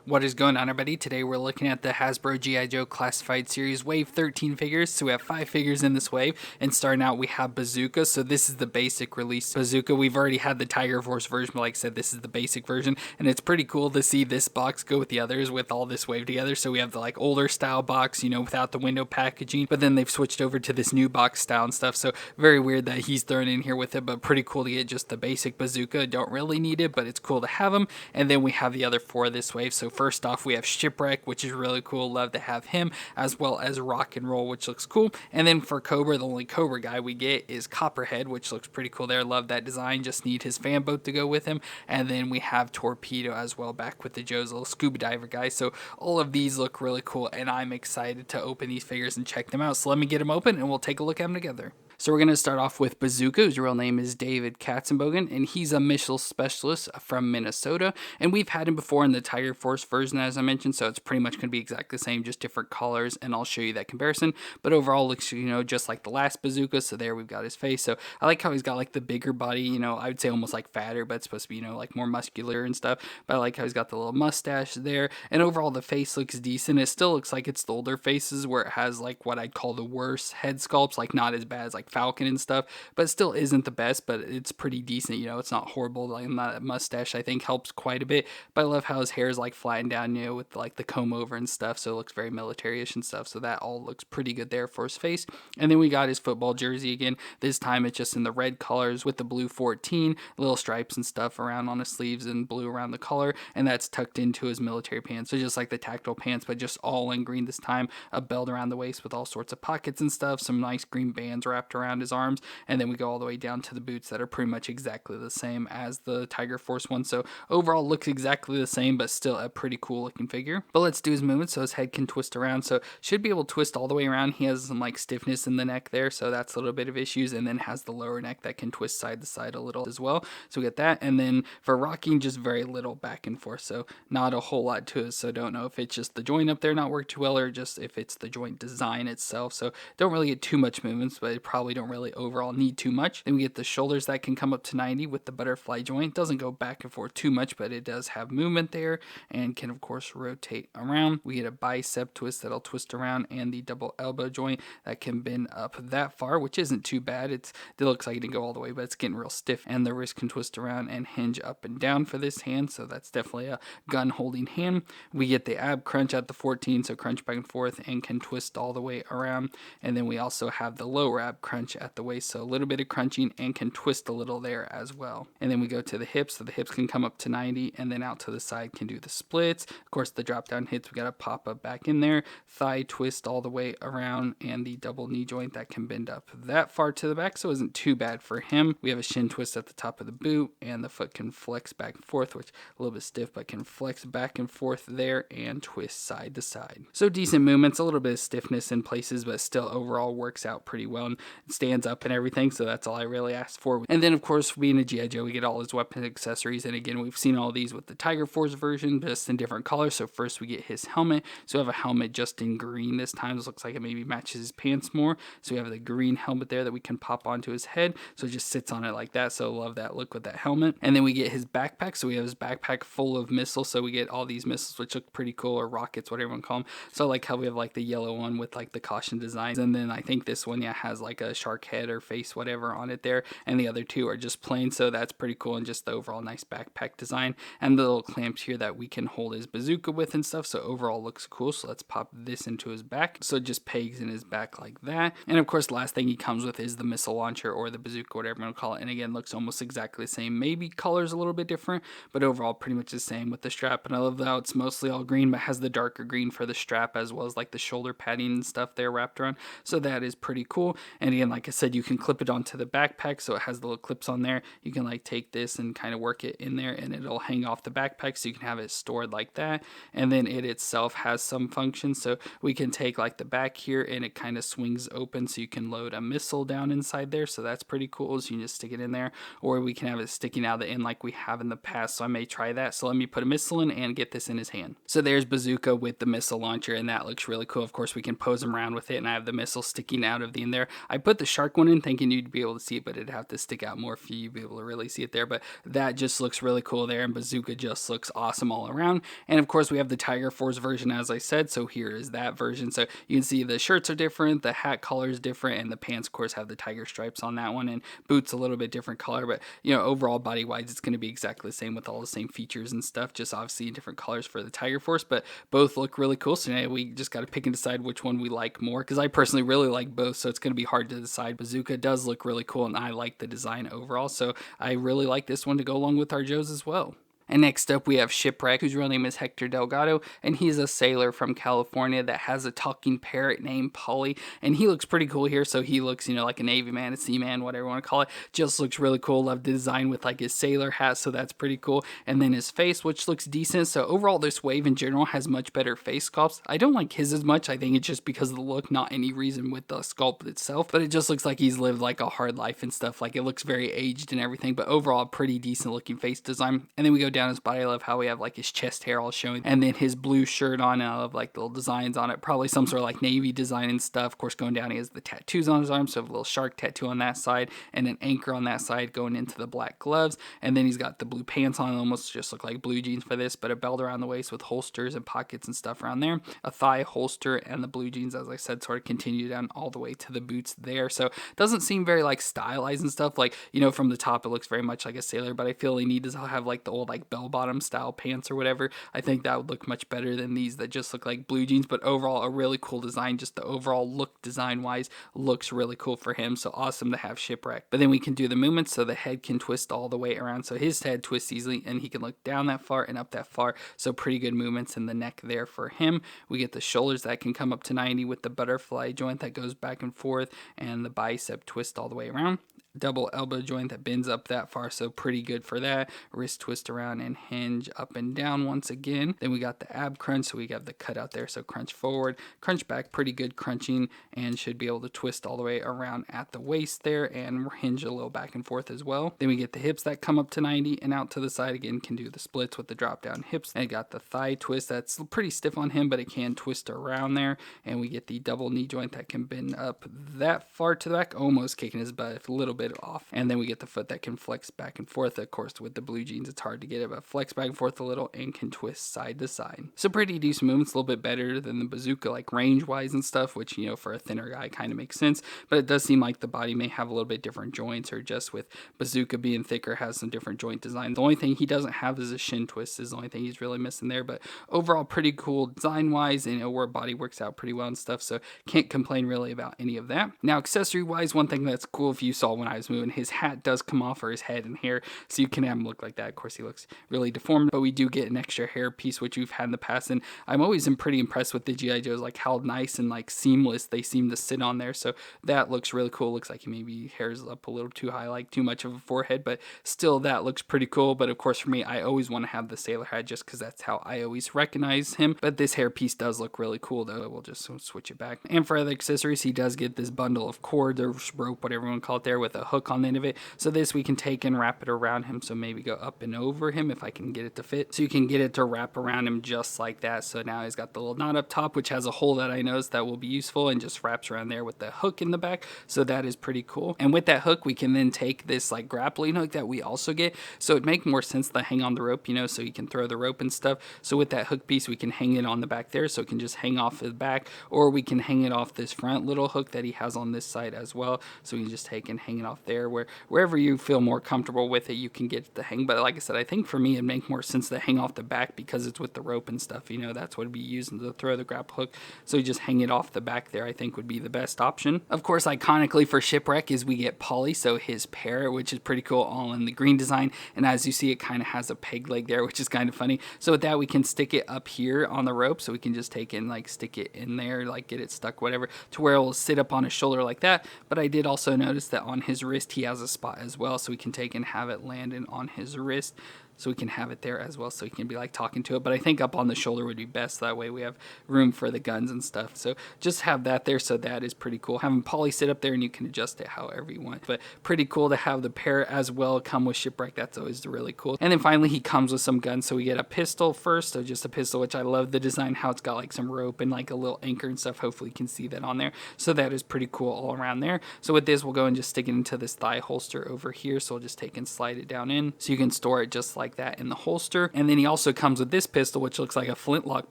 What is going on, everybody? Today we're looking at the Hasbro G.I. Joe Classified Series Wave 13 figures. So we have 5 figures in this wave, and starting out we have Bazooka. So this is the basic release Bazooka. We've already had the Tiger Force version, but like I said, this is the basic version, and it's pretty cool to see this box go with the others with all this wave together. So we have the like older style box, you know, without the window packaging, but then they've switched over to this new box style and stuff. So very weird that he's thrown in here with it, but pretty cool to get just the basic Bazooka. Don't really need it, but it's cool to have them. And then we have the other 4 of this wave. So first off, we have Shipwreck, which is really cool. Love to have him, as well as Rock and Roll, which looks cool. And then for Cobra, the only Cobra guy we get is Copperhead, which looks pretty cool there. Love that design. Just need his fan boat to go with him. And then we have Torpedo as well, back with the Joe's little scuba diver guy. So all of these look really cool, and I'm excited to open these figures and check them out. So let me get them open, and we'll take a look at them together. So we're going to start off with Bazooka, whose real name is David Katzenbogen, and he's a missile specialist from Minnesota. And we've had him before in the Tiger Force version, as I mentioned, so it's pretty much going to be exactly the same, just different colors, and I'll show you that comparison. But overall, looks, you know, just like the last Bazooka. So there we've got his face. So I like how he's got like the bigger body, you know, I would say almost like fatter, but it's supposed to be, you know, like more muscular and stuff. But I like how he's got the little mustache there. And overall, the face looks decent. It still looks like it's the older faces where it has like what I'd call the worst head sculpts, like not as bad as like Falcon and stuff, but it still isn't the best, but it's pretty decent. You know, it's not horrible. Like that mustache, I think, helps quite a bit. But I love how his hair is like flattened down, you know, with like the comb over and stuff. So it looks very military-ish and stuff. So that all looks pretty good there for his face. And then we got his football jersey again. This time it's just in the red colors with the blue 14, little stripes and stuff around on his sleeves and blue around the collar. And that's tucked into his military pants. So just like the tactile pants, but just all in green this time. A belt around the waist with all sorts of pockets and stuff. Some nice green bands wrapped around his arms. And then we go all the way down to the boots that are pretty much exactly the same as the Tiger Force one. So overall looks exactly the same, but still a pretty cool looking figure. But let's do his movement. So his head can twist around. So should be able to twist all the way around. He has some like stiffness in the neck there. So that's a little bit of issues. And then has the lower neck that can twist side to side a little as well. So we get that. And then for rocking, just very little back and forth. So not a whole lot to it. So don't know if it's just the joint up there not work too well or just if it's the joint design itself. So don't really get too much movements, but it probably don't really overall need too much. Then we get the shoulders that can come up to 90 with the butterfly joint. Doesn't go back and forth too much, but it does have movement there and can of course rotate around. We get a bicep twist that'll twist around and the double elbow joint that can bend up that far, which isn't too bad. It looks like it didn't go all the way, but it's getting real stiff. And the wrist can twist around and hinge up and down for this hand, so that's definitely a gun holding hand. We get the ab crunch at the 14, so crunch back and forth and can twist all the way around. And then we also have the lower ab crunch at the waist, so a little bit of crunching and can twist a little there as well. And then we go to the hips, so the hips can come up to 90 and then out to the side can do the splits. Of course, the drop down hits, we got to pop up back in there, thigh twist all the way around, and the double knee joint that can bend up that far to the back, so it isn't too bad for him. We have a shin twist at the top of the boot, and the foot can flex back and forth, which a little bit stiff, but can flex back and forth there and twist side to side. So decent movements, a little bit of stiffness in places, but still overall works out pretty well and stands up and everything, so that's all I really asked for. And then of course, being a G.I. Joe, we get all his weapon accessories, and again, we've seen all these with the Tiger Force version, just in different colors. So first we get his helmet, so we have a helmet just in green this time. This looks like it maybe matches his pants more, so we have the green helmet there that we can pop onto his head, so it just sits on it like that. So love that look with that helmet. And then we get his backpack, so we have his backpack full of missiles, so we get all these missiles which look pretty cool, or rockets, whatever you want to call them. So I like how we have like the yellow one with like the caution designs, and then I think this one, yeah, has like a shark head or face whatever on it there, and the other two are just plain, so that's pretty cool. And just the overall nice backpack design, and the little clamps here that we can hold his bazooka with and stuff, so overall looks cool. So let's pop this into his back, so it just pegs in his back like that. And of course, last thing he comes with is the missile launcher, or the bazooka, whatever you want to call it, and again, looks almost exactly the same, maybe colors a little bit different, but overall pretty much the same with the strap. And I love how it's mostly all green, but has the darker green for the strap, as well as like the shoulder padding and stuff there wrapped around, so that is pretty cool. And again, like I said, you can clip it onto the backpack, so it has the little clips on there. You can like take this and kind of work it in there, and it'll hang off the backpack, so you can have it stored like that. And then it itself has some function, so we can take like the back here, and it kind of swings open, so you can load a missile down inside there, so that's pretty cool. So you can just stick it in there, or we can have it sticking out the end like we have in the past, so I may try that. So let me put a missile in and get this in his hand. So there's Bazooka with the missile launcher, and that looks really cool. Of course, we can pose him around with it, and I have the missile sticking out of the end there. I put put the shark one in thinking you'd be able to see it, but it'd have to stick out more for you to be able to really see it there. But that just looks really cool there, and Bazooka just looks awesome all around. And of course, we have the Tiger Force version, as I said, so here is that version. So you can see the shirts are different, the hat color is different, and the pants, of course, have the tiger stripes on that one, and boots a little bit different color. But, you know, overall, body-wise, it's going to be exactly the same with all the same features and stuff, just obviously in different colors for the Tiger Force, but both look really cool. So now we just got to pick and decide which one we like more, because I personally really like both, so it's going to be hard to decide. Bazooka does look really cool, and I like the design overall, so I really like this one to go along with our Joes as well. And next up we have Shipwreck, whose real name is Hector Delgado, and he's a sailor from California that has a talking parrot named Polly, and he looks pretty cool here. So he looks, you know, like a Navy man, a seaman, whatever you want to call it. Just looks really cool. Love the design with like his sailor hat, so that's pretty cool. And then his face, which looks decent. So overall, this wave in general has much better face sculpts. I don't like his as much. I think it's just because of the look, not any reason with the sculpt itself, but it just looks like he's lived like a hard life and stuff. Like it looks very aged and everything, but overall, pretty decent looking face design. And then we go down his body. I love how we have like his chest hair all showing, and then his blue shirt on, and I love like the little designs on it, probably some sort of like navy design and stuff. Of course, going down, he has the tattoos on his arm, so a little shark tattoo on that side and an anchor on that side going into the black gloves, and then he's got the blue pants on, almost just look like blue jeans for this, but a belt around the waist with holsters and pockets and stuff around there, a thigh holster, and the blue jeans, as I said, sort of continue down all the way to the boots there. So it doesn't seem very like stylized and stuff, like, you know, from the top it looks very much like a sailor, but I feel he needs to have like the old like bell bottom style pants or whatever. I think that would look much better than these that just look like blue jeans, but overall a really cool design. Just the overall look design wise looks really cool for him, so awesome to have Shipwreck. But then we can do the movements, so the head can twist all the way around, so his head twists easily and he can look down that far and up that far, so pretty good movements in the neck there for him. We get the shoulders that can come up to 90 with the butterfly joint that goes back and forth, and the bicep twist all the way around. Double elbow joint that bends up that far, so pretty good for that. Wrist twist around and hinge up and down once again. Then we got the ab crunch, so we got the cutout there, so crunch forward, crunch back, pretty good crunching, and should be able to twist all the way around at the waist there and hinge a little back and forth as well. Then we get the hips that come up to 90 and out to the side again, can do the splits with the drop down hips. And got the thigh twist that's pretty stiff on him, but it can twist around there. And we get the double knee joint that can bend up that far to the back, almost kicking his butt a little bit off. And then we get the foot that can flex back and forth. Of course, with the blue jeans it's hard to get it, but flex back and forth a little and can twist side to side. So pretty decent movements, a little bit better than the Bazooka like range wise and stuff, which, you know, for a thinner guy kind of makes sense. But it does seem like the body may have a little bit different joints, or just with Bazooka being thicker has some different joint design. The only thing he doesn't have is a shin twist, is the only thing he's really missing there. But overall pretty cool design wise, and you know, where body works out pretty well and stuff, so can't complain really about any of that. Now accessory wise, one thing that's cool, if you saw when I was moving, his hat does come off, or his head and hair, so you can have him look like that. Of course he looks really deformed, but we do get an extra hair piece, which we've had in the past, and I'm always pretty impressed with the G.I. Joes, like how nice and like seamless they seem to sit on there. So that looks really cool. Looks like he maybe hairs up a little too high, like too much of a forehead, but still that looks pretty cool. But of course for me, I always want to have the sailor hat just because that's how I always recognize him. But this hair piece does look really cool though. We'll just switch it back. And for other accessories, he does get this bundle of cord or rope, whatever you want to call it there, with a hook on the end of it. So this we can take and wrap it around him, so maybe go up and over him if I can get it to fit. So you can get it to wrap around him just like that. So now he's got the little knot up top, which has a hole that I noticed that will be useful, and just wraps around there with the hook in the back. So that is pretty cool. And with that hook, we can then take this like grappling hook that we also get. So it'd make more sense to hang on the rope, you know, so you can throw the rope and stuff. So with that hook piece, we can hang it on the back there, so it can just hang off the back, or we can hang it off this front little hook that he has on this side as well. So we can just take and hang it off there, wherever you feel more comfortable with it, you can get it to hang. But like I said, I think for me it'd make more sense to hang off the back because it's with the rope and stuff, you know, that's what it'd be using to throw the grapple hook. So you just hang it off the back there, I think would be the best option. Of course, iconically for Shipwreck is we get Polly, so his parrot, which is pretty cool, all in the green design. And as you see, it kind of has a peg leg there, which is kind of funny. So with that, we can stick it up here on the rope, so we can just take it and like stick it in there, like get it stuck, whatever, to where it will sit up on his shoulder like that. But I did also notice that on his wrist he has a spot as well, so we can take and have it landing on his wrist So we can have it there as well, so we can be like talking to it. But I think up on the shoulder would be best. That way we have room for the guns and stuff. So just have that there. So that is pretty cool. Having Polly sit up there, and you can adjust it however you want. But pretty cool to have the pair as well come with Shipwreck. That's always really cool. And then finally he comes with some guns. So we get a pistol first. So just a pistol, which I love the design, how it's got like some rope and like a little anchor and stuff. Hopefully you can see that on there. So that is pretty cool all around there. So with this, we'll go and just stick it into this thigh holster over here. So we'll just take and slide it down in. So you can store it just like that in the holster. And then he also comes with this pistol, which looks like a flintlock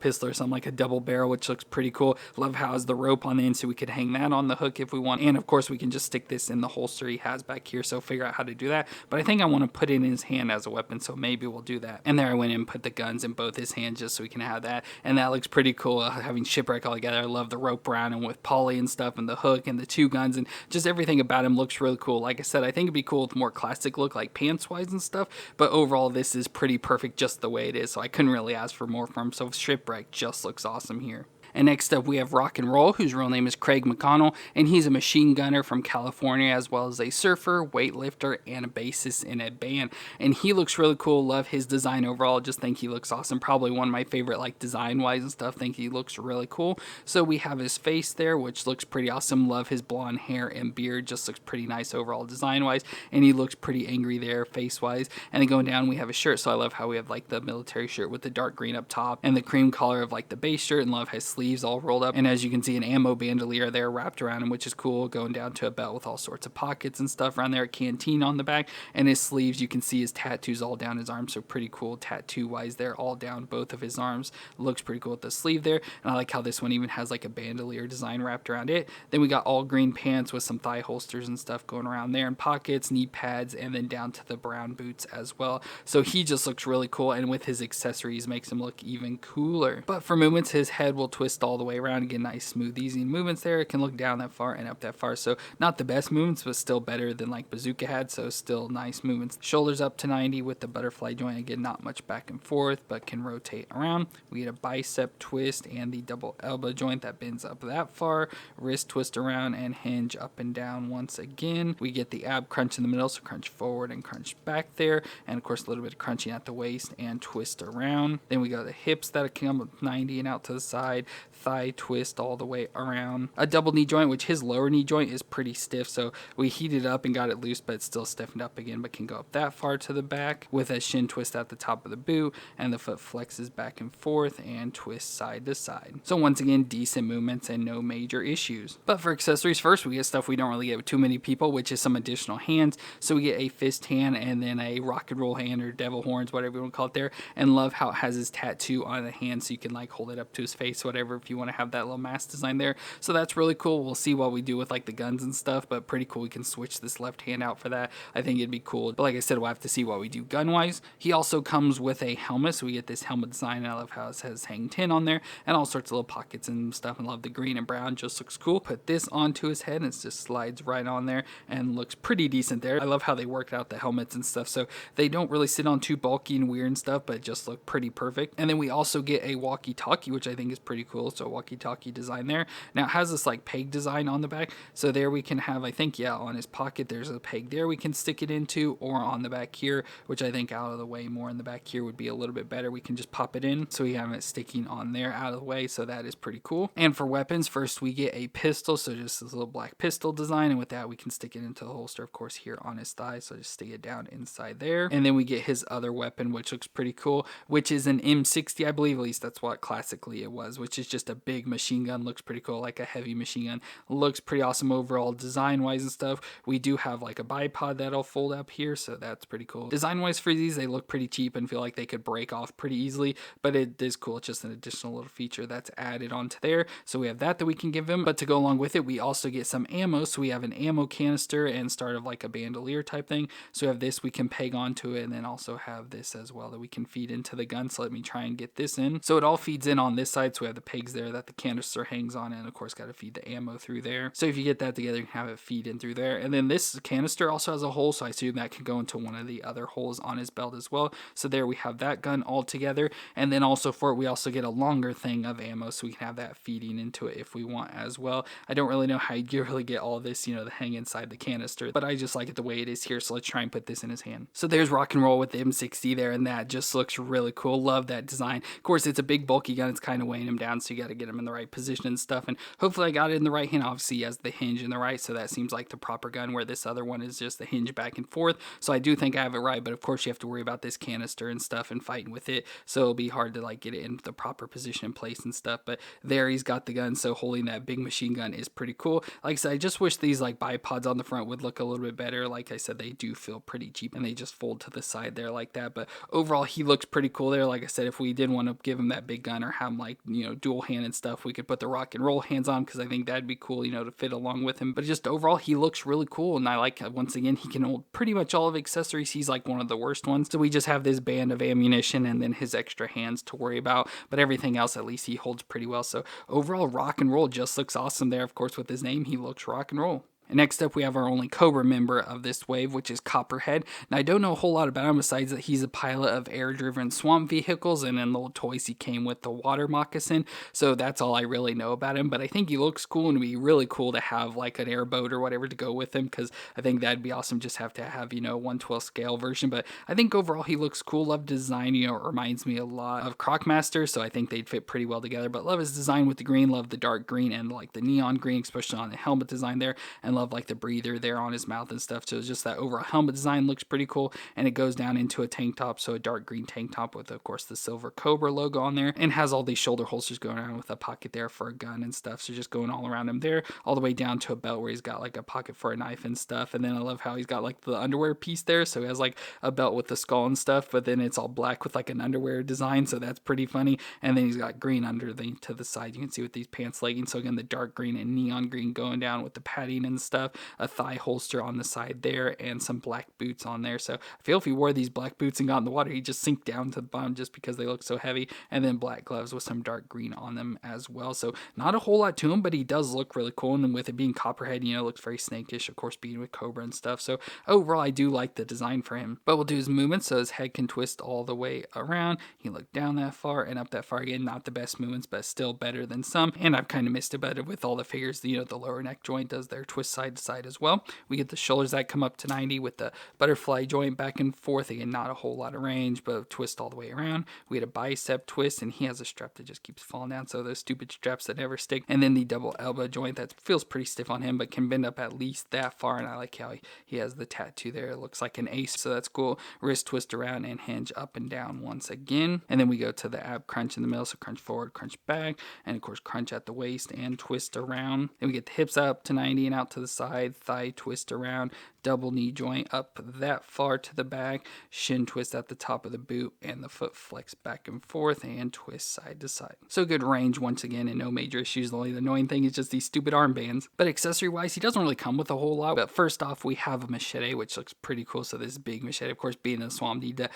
pistol or something, like a double barrel, which looks pretty cool. Love how it has the rope on the end, so we could hang that on the hook if we want. And of course we can just stick this in the holster he has back here. So figure out how to do that. But I think I want to put it in his hand as a weapon, so maybe we'll do that. And there I went in and put the guns in both his hands just so we can have that. And that looks pretty cool, having Shipwreck all together. I love the rope around him with Polly and stuff, and the hook and the two guns, and just everything about him looks really cool. Like I said, I think it'd be cool with more classic look, like pants wise and stuff, but overall this is pretty perfect just the way it is, so I couldn't really ask for more from him. So Shipwreck just looks awesome here. And next up we have Rock and Roll, whose real name is Craig McConnell, and he's a machine gunner from California, as well as a surfer, weightlifter, and a bassist in a band. And he looks really cool. Love his design overall. Just think he looks awesome. Probably one of my favorite, like design wise and stuff. Think he looks really cool. So we have his face there, which looks pretty awesome. Love his blonde hair and beard. Just looks pretty nice overall design wise. And he looks pretty angry there face wise. And then going down we have his shirt. So I love how we have like the military shirt with the dark green up top and the cream color of like the base shirt, and love his sleeves all rolled up, and as you can see, an ammo bandolier there wrapped around him, which is cool, going down to a belt with all sorts of pockets and stuff around there, a canteen on the back, and his sleeves, you can see his tattoos all down his arms, so pretty cool tattoo wise there, all down both of his arms. Looks pretty cool with the sleeve there, and I like how this one even has like a bandolier design wrapped around it. Then we got all green pants with some thigh holsters and stuff going around there, and pockets, knee pads, and then down to the brown boots as well. So he just looks really cool, and with his accessories makes him look even cooler. But for movements, his head will twist all the way around and get nice smooth easy movements there. It can look down that far and up that far, so not the best movements, but still better than like Bazooka had, so still nice movements. Shoulders up to 90 with the butterfly joint. Again, not much back and forth, but can rotate around. We get a bicep twist and the double elbow joint that bends up that far. Wrist twist around and hinge up and down once again. We get the ab crunch in the middle, so crunch forward and crunch back there, and of course a little bit of crunching at the waist and twist around. Then we got the hips that come up 90 and out to the side, thigh twist all the way around. A double knee joint, which his lower knee joint is pretty stiff, so we heated up and got it loose, but it's still stiffened up again, but can go up that far to the back with a shin twist at the top of the boot, and the foot flexes back and forth and twists side to side. So once again, decent movements and no major issues. But for accessories first, we get stuff we don't really get with too many people, which is some additional hands. So we get a fist hand and then a rock and roll hand, or devil horns, whatever you want to call it there, and love how it has his tattoo on the hand, so you can like hold it up to his face, whatever, if you want to have that little mask design there. So that's really cool. We'll see what we do with like the guns and stuff, but pretty cool. We can switch this left hand out for that. I think it'd be cool, but like I said, we'll have to see what we do gun wise. He also comes with a helmet, so we get this helmet design, and I love how it says hang 10 on there, and all sorts of little pockets and stuff, and love the green and brown, just looks cool. Put this onto his head and it just slides right on there and looks pretty decent there. I love how they worked out the helmets and stuff, so they don't really sit on too bulky and weird and stuff, but just look pretty perfect. And then we also get a walkie-talkie, which I think is pretty cool. So walkie-talkie design there. Now it has this like peg design on the back, so there we can have, I think, yeah, on his pocket there's a peg there we can stick it into, or on the back here, which I think out of the way more in the back here would be a little bit better. We can just pop it in, so we have it sticking on there out of the way, so that is pretty cool. And for weapons, first we get a pistol, so just this little black pistol design, and with that we can stick it into the holster, of course, here on his thigh, so just stick it down inside there. And then we get his other weapon, which looks pretty cool, which is an M60, I believe, at least that's what classically it was, which is just a big machine gun. Looks pretty cool, like a heavy machine gun. Looks pretty awesome overall design wise and stuff. We do have like a bipod that'll fold up here, so that's pretty cool. Design wise for these, they look pretty cheap and feel like they could break off pretty easily, but it is cool. It's just an additional little feature that's added onto there, so we have that we can give him. But to go along with it, we also get some ammo, so we have an ammo canister and start of like a bandolier type thing. So we have this we can peg onto it, and then also have this as well that we can feed into the gun. So let me try and get this in. So it all feeds in on this side, so we have the pegs there that the canister hangs on, and of course got to feed the ammo through there. So if you get that together, you can have it feed in through there. And then this canister also has a hole, so I assume that can go into one of the other holes on his belt as well. So there we have that gun all together. And then also for it, we also get a longer thing of ammo, so we can have that feeding into it if we want as well. I don't really know how you really get all this, to hang inside the canister, but I just like it the way it is here, so let's try and put this in his hand. So there's rock and roll with the M60 there, and that just looks really cool. Love that design. Of course, it's a big bulky gun, it's kind of weighing him down, so you got to get him in the right position and stuff, and hopefully I got it in the right hand. Obviously he has the hinge in the right, so that seems like the proper gun, where this other one is just the hinge back and forth. So I do think I have it right, but of course you have to worry about this canister and stuff and fighting with it, so it'll be hard to like get it in the proper position and place and stuff. But there he's got the gun, so holding that big machine gun is pretty cool. Like I said, I just wish these like bipods on the front would look a little bit better. Like I said, they do feel pretty cheap, and they just fold to the side there like that. But overall, he looks pretty cool there. Like I said, if we did want to give him that big gun or have him like, dual hand and stuff, we could put the rock and roll hands on, because I think that'd be cool, to fit along with him. But just overall, he looks really cool, and I like, once again, he can hold pretty much all of accessories. He's like one of the worst ones. So we just have this band of ammunition and then his extra hands to worry about, but everything else, at least he holds pretty well. So overall, rock and roll just looks awesome there. Of course, with his name, he looks rock and roll. And next up, we have our only Cobra member of this wave, which is Copperhead. Now, I don't know a whole lot about him besides that he's a pilot of air-driven swamp vehicles, and in the little toys he came with the water moccasin. So that's all I really know about him, but I think he looks cool, and it'd be really cool to have like an airboat or whatever to go with him, because I think that'd be awesome. Just have to have, 1/12 scale version, but I think overall he looks cool. Love design, it reminds me a lot of Crocmaster, so I think they'd fit pretty well together, but love his design with the green. Love the dark green and like the neon green, especially on the helmet design there, and love like the breather there on his mouth and stuff. So just that overall helmet design looks pretty cool, and it goes down into a tank top, so a dark green tank top with of course the silver Cobra logo on there, and has all these shoulder holsters going around with a pocket there for a gun and stuff. So just going all around him there, all the way down to a belt where he's got like a pocket for a knife and stuff. And then I love how he's got like the underwear piece there, so he has like a belt with the skull and stuff, but then it's all black with like an underwear design, so that's pretty funny. And then he's got green under to the side, you can see with these pants leggings. So again, the dark green and neon green going down with the padding and stuff, a thigh holster on the side there, and some black boots on there. So I feel if he wore these black boots and got in the water, he'd just sink down to the bottom just because they look so heavy. And then black gloves with some dark green on them as well. So not a whole lot to him, but he does look really cool. And with it being Copperhead, looks very snakish, of course, being with Cobra and stuff. So overall, I do like the design for him. But we'll do his movements, so his head can twist all the way around. He looked down that far and up that far. Again, not the best movements, but still better than some. And I've kind of missed it better with all the figures. The lower neck joint does their twist side to side as well. We get the shoulders that come up to 90 with the butterfly joint back and forth. Again, not a whole lot of range, but twist all the way around. We had a bicep twist, and he has a strap that just keeps falling down, so those stupid straps that never stick. And then the double elbow joint that feels pretty stiff on him, but can bend up at least that far. And I like how he has the tattoo there. It looks like an ace, so that's cool. Wrist twist around and hinge up and down once again. And then we go to the ab crunch in the middle, so crunch forward, crunch back, and of course crunch at the waist and twist around. Then we get the hips up to 90 and out to the side, thigh twist around, double knee joint up that far to the back, shin twist at the top of the boot, and the foot flex back and forth and twist side to side. So good range once again, and no major issues. The only annoying thing is just these stupid armbands. But accessory wise, he doesn't really come with a whole lot. But first off, we have a machete, which looks pretty cool. So this big machete, of course, being in the swamp, need to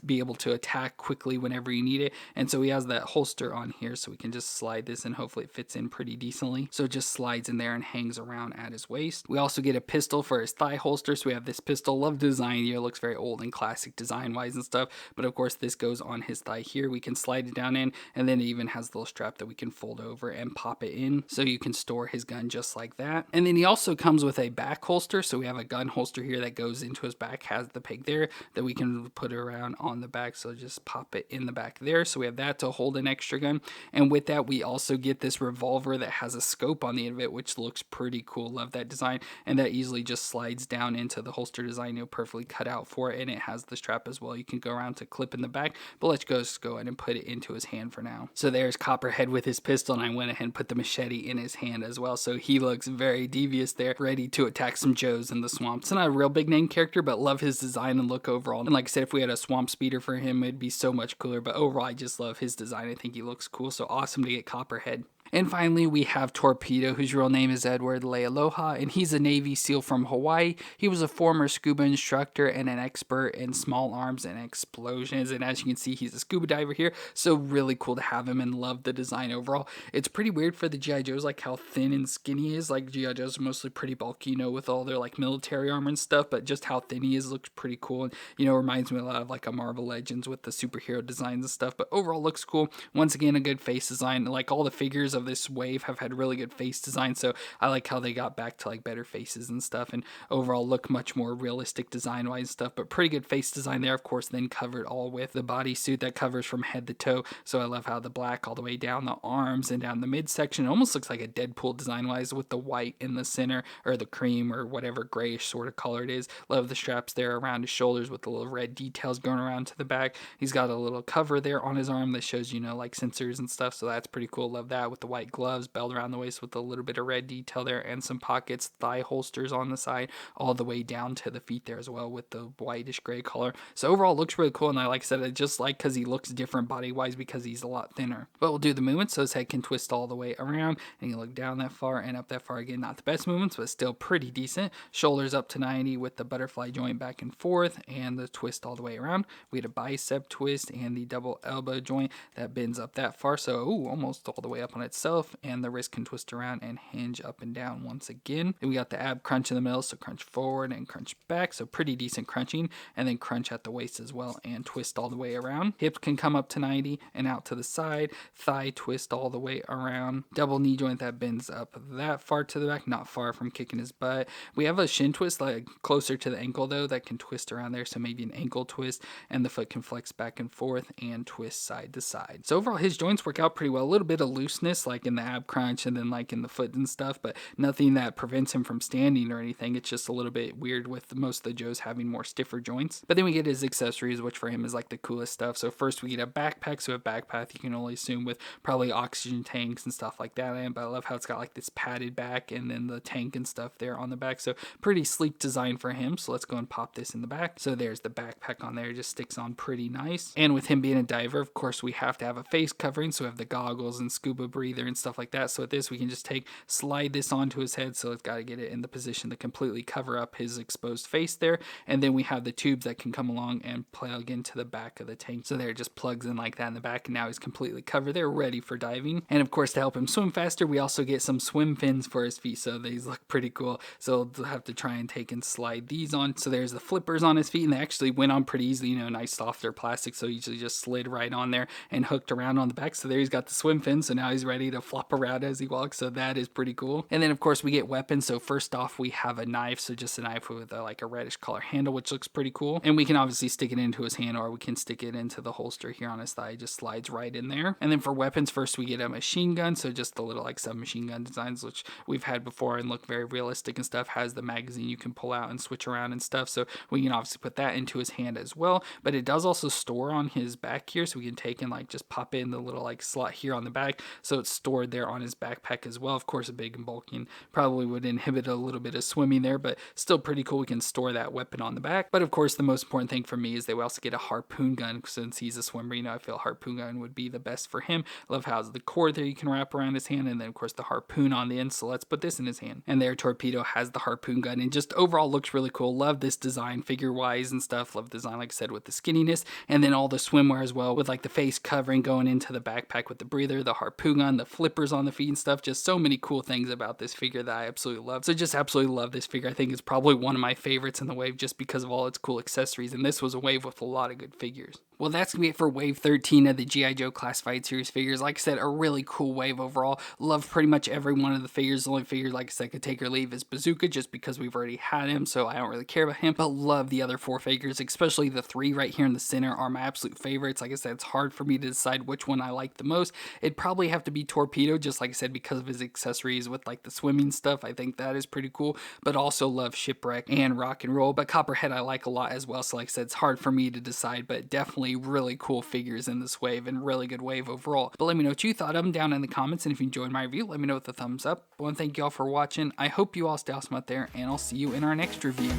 be able to attack quickly whenever you need it. And so he has that holster on here, so we can just slide this and hopefully it fits in pretty decently. So it just slides in there and hangs around at his waist. We also get a pistol for his thigh holster. So we have this pistol. Love design here. It looks very old and classic design wise and stuff. But of course, this goes on his thigh here. We can slide it down in, and then it even has the little strap that we can fold over and pop it in, so you can store his gun just like that. And then he also comes with a back holster. So we have a gun holster here that goes into his back, has the peg there that we can put around on the back. So just pop it in the back there. So we have that to hold an extra gun. And with that, we also get this revolver that has a scope on the end of it, which looks pretty cool. Love that design. And that easily just slides down into the holster design, perfectly cut out for it. And it has the strap as well. You can go around to clip in the back, but let's just go ahead and put it into his hand for now. So there's Copperhead with his pistol, and I went ahead and put the machete in his hand as well. So he looks very devious there, ready to attack some Joes in the swamp. It's not a real big name character, but love his design and look overall. And like I said, if we had a swamp speeder for him, it'd be so much cooler. But overall, I just love his design. I think he looks cool. So awesome to get Copperhead. And finally, we have Torpedo, whose real name is Edward Lealoha, and he's a Navy SEAL from Hawaii. He was a former scuba instructor and an expert in small arms and explosions, and as you can see, he's a scuba diver here, so really cool to have him and love the design overall. It's pretty weird for the G.I. Joes, like how thin and skinny he is. Like G.I. Joes are mostly pretty bulky, you know, with all their like military armor and stuff, but just how thin he is looks pretty cool, and you know, reminds me a lot of like a Marvel Legends with the superhero designs and stuff, but overall looks cool. Once again, a good face design. Like all the figures of this wave have had really good face design, so I like how they got back to like better faces and stuff, and overall look much more realistic design wise and stuff, but pretty good face design there. Of course, then covered all with the bodysuit that covers from head to toe, so I love how the black all the way down the arms and down the midsection. It almost looks like a Deadpool design wise with the white in the center, or the cream or whatever grayish sort of color it is. Love the straps there around his shoulders with the little red details going around to the back. He's got a little cover there on his arm that shows, you know, like sensors and stuff, so that's pretty cool. Love that with the white gloves, belt around the waist with a little bit of red detail there, and some pockets, thigh holsters on the side all the way down to the feet there as well with the whitish gray color. So overall looks really cool, and I like I said, I just like because he looks different body wise because he's a lot thinner. But we'll do the movements, so his head can twist all the way around, and you look down that far and up that far. Again, not the best movements, but still pretty decent. Shoulders up to 90 with the butterfly joint back and forth and the twist all the way around. We had a bicep twist and the double elbow joint that bends up that far, so almost all the way up on itself, and the wrist can twist around and hinge up and down once again. Then we got the ab crunch in the middle, so crunch forward and crunch back, so pretty decent crunching, and then crunch at the waist as well and twist all the way around. Hip can come up to 90 and out to the side. Thigh twist all the way around. Double knee joint that bends up that far to the back, not far from kicking his butt. We have a shin twist like closer to the ankle though that can twist around there, so maybe an ankle twist, and the foot can flex back and forth and twist side to side. So overall his joints work out pretty well. A little bit of looseness like in the ab crunch and then like in the foot and stuff, but nothing that prevents him from standing or anything. It's just a little bit weird with most of the Joes having more stiffer joints. But then we get his accessories, which for him is like the coolest stuff. So first we get a backpack, so a backpack you can only assume with probably oxygen tanks and stuff like that in, but I love how it's got like this padded back and then the tank and stuff there on the back, so pretty sleek design for him. So let's go and pop this in the back. So there's the backpack on there, it just sticks on pretty nice. And with him being a diver, of course we have to have a face covering, so we have the goggles and scuba breather and stuff like that. So with this we can just slide this onto his head, so it's got to get it in the position to completely cover up his exposed face there. And then we have the tubes that can come along and plug into the back of the tank, so there it just plugs in like that in the back, and now he's completely covered there, ready for diving. And of course, to help him swim faster, we also get some swim fins for his feet, so these look pretty cool. So we'll have to try and take and slide these on. So there's the flippers on his feet, and they actually went on pretty easily, you know, nice softer plastic, so usually just slid right on there and hooked around on the back. So there he's got the swim fins, so now he's ready to flop around as he walks, so that is pretty cool. And then of course we get weapons. So first off we have a knife, so just a knife with like a reddish color handle, which looks pretty cool, and we can obviously stick it into his hand, or we can stick it into the holster here on his thigh. It just slides right in there. And then for weapons, first we get a machine gun, so just the little like submachine gun designs, which we've had before and look very realistic and stuff. Has the magazine you can pull out and switch around and stuff, so we can obviously put that into his hand as well. But it does also store on his back here, so we can take and like just pop in the little like slot here on the back, so it's stored there on his backpack as well. Of course, a big and bulky, and probably would inhibit a little bit of swimming there, but still pretty cool. We can store that weapon on the back. But of course, the most important thing for me is they will also get a harpoon gun, since he's a swimmer. You know, I feel a harpoon gun would be the best for him. Love how the cord there you can wrap around his hand, and then of course the harpoon on the end, so let's put this in his hand. And there Torpedo has the harpoon gun, and just overall looks really cool. Love this design figure wise and stuff. Love the design, like I said, with the skinniness, and then all the swimwear as well, with like the face covering going into the backpack with the breather, the harpoon gun, the flippers on the feet and stuff. Just so many cool things about this figure that I absolutely love. So just absolutely love this figure. I think it's probably one of my favorites in the wave just because of all its cool accessories, and this was a wave with a lot of good figures. Well, that's going to be it for Wave 13 of the G.I. Joe Classified Series figures. Like I said, a really cool wave overall. Love pretty much every one of the figures. The only figure, like I said, could take or leave is Bazooka, just because we've already had him, so I don't really care about him. But love the other 4 figures, especially the 3 right here in the center are my absolute favorites. Like I said, it's hard for me to decide which one I like the most. It'd probably have to be Torpedo, just like I said, because of his accessories with like the swimming stuff. I think that is pretty cool. But also love Shipwreck and Rock and Roll. But Copperhead I like a lot as well. So like I said, it's hard for me to decide, but definitely really cool figures in this wave and really good wave overall. But let me know what you thought of them down in the comments, and if you enjoyed my review, let me know with a thumbs up. I want to thank you all for watching. I hope you all stay awesome out there, and I'll see you in our next review.